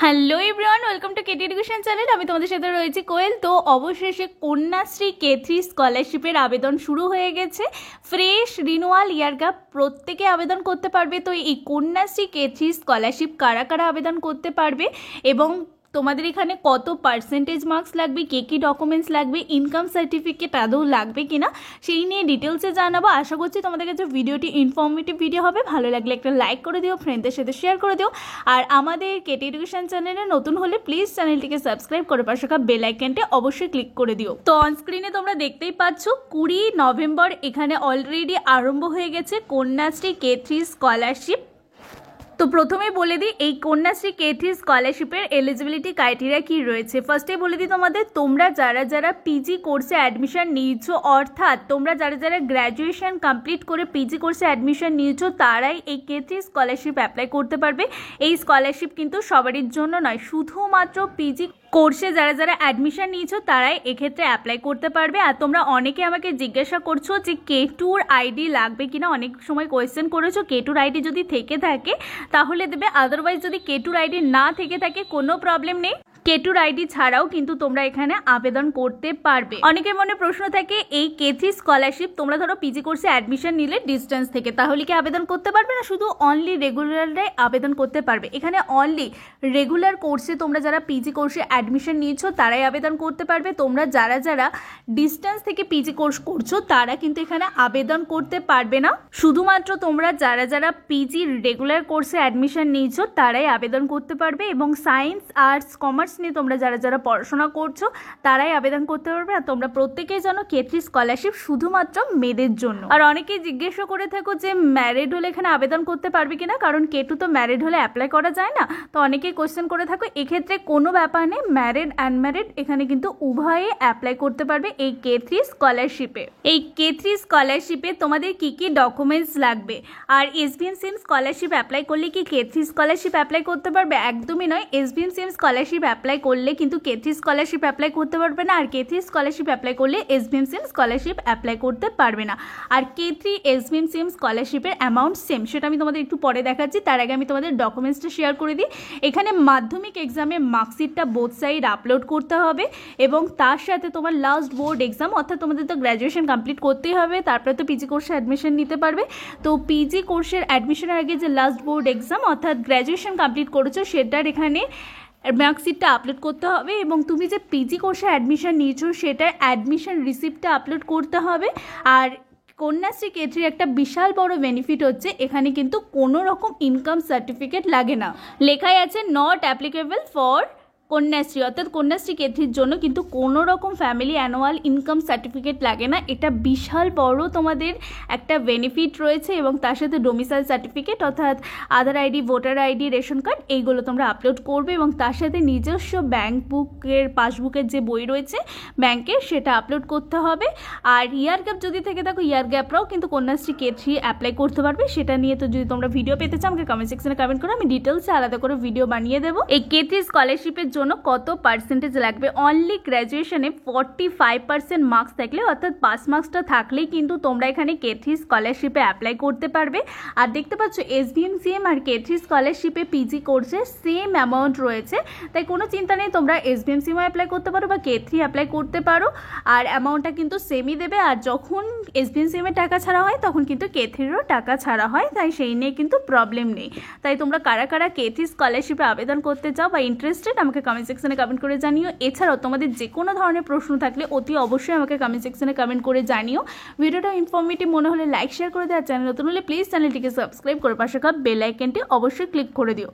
Hello everyone, welcome to KT education channel. আমি তোমাদের সাথে রয়েছি কোয়েল। তো অবশেষে কন্যাশ্রী K3 স্কলারশিপের আবেদন শুরু হয়ে গেছে। ফ্রেশ রিনুয়াল ইয়ার গ্যাপ প্রত্যেকে আবেদন করতে পারবে। তো এই কন্যাশ্রী K3 স্কলারশিপ কারা কারা আবেদন করতে পারবে এবং তোমাদের এখানে কত পার্সেন্টেজ মার্কস লাগবে, কী ডকুমেন্টস লাগবে, ইনকাম সার্টিফিকেট আদৌ লাগবে কিনা সেই নিয়ে ডিটেলসে জানাবো। আশা করছি তোমাদের কাছে ভিডিওটি ইনফরমেটিভ ভিডিও হবে। ভালো লাগলে একটা লাইক করে দিও, ফ্রেন্ডদের সাথে শেয়ার করে দিও। আর আমাদের কেটি এডুকেশন চ্যানেলে নতুন হলে প্লিজ চ্যানেলটিকে সাবস্ক্রাইব করে পাশে থাকা বেল আইকনটি অবশ্যই ক্লিক করে দিও। তো অনস্ক্রিনে তোমরা দেখতেই পাচ্ছ 20 নভেম্বর এখানে অলরেডি আরম্ভ হয়ে গেছে কন্যাশ্রী K3 স্কলারশিপ। তো প্রথমেই বলে দিই এই কন্যাশ্রী K3 স্কলারশিপের এলিজিবিলিটি ক্রাইটেরিয়া কী রয়েছে। ফার্স্টে বলে দিই তোমাদের, তোমরা যারা যারা পিজি কোর্সে অ্যাডমিশন নিয়েছো, অর্থাৎ তোমরা যারা যারা গ্র্যাজুয়েশন কমপ্লিট করে পিজি কোর্সে অ্যাডমিশন নিয়েছো তারাই এই K3 স্কলারশিপ অ্যাপ্লাই করতে পারবে। এই স্কলারশিপ কিন্তু সবারই জন্য নয়, শুধুমাত্র পিজি কোর্সে যারা যারা অ্যাডমিশন নিয়েছো তারাই এক্ষেত্রে অ্যাপ্লাই করতে পারবে। আর তোমরা অনেকে আমাকে জিজ্ঞাসা করছো যে K2'র আইডি লাগবে কিনা, অনেক সময় কোয়েশ্চেন করেছো। K2'র আইডি যদি থেকে থাকে তাহলে দেবে, আদারওয়াইজ যদি K2'র আইডি না থেকে থাকে কোনো প্রবলেম নেই। K2'র আইডি ছাড়াও কিন্তু তোমরা এখানে আবেদন করতে পারবে। অনেকের মনে প্রশ্ন থাকে এই K3 স্কলারশিপ তোমরা ধরো পিজি কোর্সে অ্যাডমিশন নিলে ডিস্টেন্স থেকে, তাহলে কি আবেদন করতে পারবে না শুধু অনলি রেগুলারে আবেদন করতে পারবে? এখানে অনলি রেগুলার কোর্সে তোমরা যারা পিজি কোর্সে অ্যাডমিশন নিয়েছো তারাই আবেদন করতে পারবে। তোমরা যারা যারা ডিস্টেন্স থেকে পিজি কোর্স করছো তারা কিন্তু এখানে আবেদন করতে পারবে না। শুধুমাত্র তোমরা যারা যারা পিজি রেগুলার কোর্সে অ্যাডমিশন নিয়েছো তারাই আবেদন করতে পারবে। এবং সায়েন্স, আর্টস, কমার্স নিয়ে তোমরা যারা যারা পড়াশোনা করছো তারাই আবেদন করতে পারবে। আর তোমরা প্রত্যেকেই জানো K3 স্কলারশিপ শুধুমাত্র মেয়েদের জন্য। আর অনেকেই জিজ্ঞাসা করে থাকো যে ম্যারিড হলে এখানে আবেদন করতে পারবে কিনা, কারণ K2 তো ম্যারিড হলে অ্যাপ্লাই করা যায় না। তো অনেকেই কোয়েশ্চেন করে থাকো, এক্ষেত্রে কোনো ব্যাপার নেই, ম্যারিড আনম্যারিড এখানে কিন্তু উভয়ে অ্যাপ্লাই করতে পারবে এই K3 স্কলারশিপে। এই K3 স্কলারশিপে তোমাদের কি কি ডকুমেন্টস লাগবে, আর SBM সিম স্কলারশিপ অ্যাপ্লাই করলে কি K3 স্কলারশিপ অ্যাপ্লাই করতে পারবে? একদমই নয়। SBM সিম স্কলারশিপ অ্যাপ্লাই করলে কিন্তু K3 স্কলারশিপ অ্যাপ্লাই করতে পারবে না, আর K3 স্কলারশিপ অ্যাপ্লাই করলে SBM সিম স্কলারশিপ অ্যাপ্লাই করতে পারবে না। আর K3 SBM সিম স্কলারশিপের অ্যামাউন্ট সেম, সেটা আমি তোমাদের একটু পরে দেখাচ্ছি। তার আগে আমি তোমাদের ডকুমেন্টসটা শেয়ার করে দিই। এখানে মাধ্যমিক এক্সামের মার্কশিটটা বোথ সাইড আপলোড করতে হবে এবং তার সাথে তোমার লাস্ট বোর্ড এক্সাম, অর্থাৎ তোমাদের তো গ্র্যাজুয়েশন কমপ্লিট করতেই হবে, তারপরে তো পিজি কোর্সে অ্যাডমিশন নিতে পারবে। তো পিজি কোর্সের অ্যাডমিশনের আগে যে লাস্ট বোর্ড এক্সাম অর্থাৎ গ্র্যাজুয়েশন কমপ্লিট করেছো সেটার এখানে মার্কশিটটা আপলোড করতে হবে। এবং তুমি যে পিজি কোর্সে অ্যাডমিশন নিয়েছো সেটার অ্যাডমিশন রিসিপ্টটা আপলোড করতে হবে। আর কন্যাশ্রী K3 একটা বিশাল বড় বেনিফিট হচ্ছে এখানে কিন্তু কোনো রকম ইনকাম সার্টিফিকেট লাগে না। লেখাই আছে নট অ্যাপ্লিকেবল ফর কন্যাশ্রী, অর্থাৎ কন্যাশ্রী K3'র জন্য কিন্তু কোনো রকম ফ্যামিলি অ্যানুয়াল ইনকাম সার্টিফিকেট লাগে না। এটা বিশাল বড় তোমাদের একটা বেনিফিট রয়েছে। এবং তার সাথে ডোমিসাইল সার্টিফিকেট অর্থাৎ Aadhaar ID, voter ID, ration card এইগুলো তোমরা আপলোড করবে। এবং তার সাথে নিজস্ব ব্যাঙ্ক বুকের পাসবুকের যে বই রয়েছে ব্যাংকের সেটা আপলোড করতে হবে। আর ইয়ার গ্যাপ যদি থেকে থাকো ইয়ার গ্যাপরাও কিন্তু কন্যাশ্রী K3 অ্যাপ্লাই করতে পারবে। সেটা নিয়ে তো যদি তোমরা ভিডিও পেতে চাও আমাকে কমেন্ট সেকশনে কমেন্ট করো, আমি ডিটেলসে আলাদা করে ভিডিও বানিয়ে দেবো। এই K3 স্কলারশিপের জন্য কত পার্সেন্টেজ লাগবে? অনলি গ্র্যাজুয়েশনে 45% মার্কস থাকলে, অর্থাৎ পাস মার্কসটা থাকলেই কিন্তু তোমরা এখানে K3 স্কলারশিপে অ্যাপ্লাই করতে পারবে। আর দেখতে পাচ্ছ SBM সিএম আর K3 স্কলারশিপে পিজি কোর্সে সেম অ্যামাউন্ট রয়েছে, তাই কোনো চিন্তা নেই। তোমরা SBM সিএমও অ্যাপ্লাই করতে পারো বা K3 অ্যাপ্লাই করতে পারো, আর অ্যামাউন্টটা কিন্তু সেমই দেবে। আর যখন SBM সিএমের টাকা ছাড়া হয় তখন কিন্তু K3'রও টাকা ছাড়া হয়, তাই সেই নিয়ে কিন্তু প্রবলেম নেই। তাই তোমরা কারা কারা K3 স্কলারশিপে আবেদন করতে চাও বা ইন্টারেস্টেড আমাকে কমেন্ট সেকশনে কমেন্ট করে জানিও। এছাড়াও তোমাদের যে কোনো ধরনের প্রশ্ন থাকলে অতি অবশ্যই আমাকে কমেন্ট সেকশনে কমেন্ট করে জানিও। ভিডিওটা ইনফরমেটিভ মনে হলে লাইক শেয়ার করে দেওয়ার, চ্যানেল নতুন হলে প্লিজ চ্যানেলটিকে সাবস্ক্রাইব করে পাশে থাকা বেল আইকনটি অবশ্যই ক্লিক করে দিও।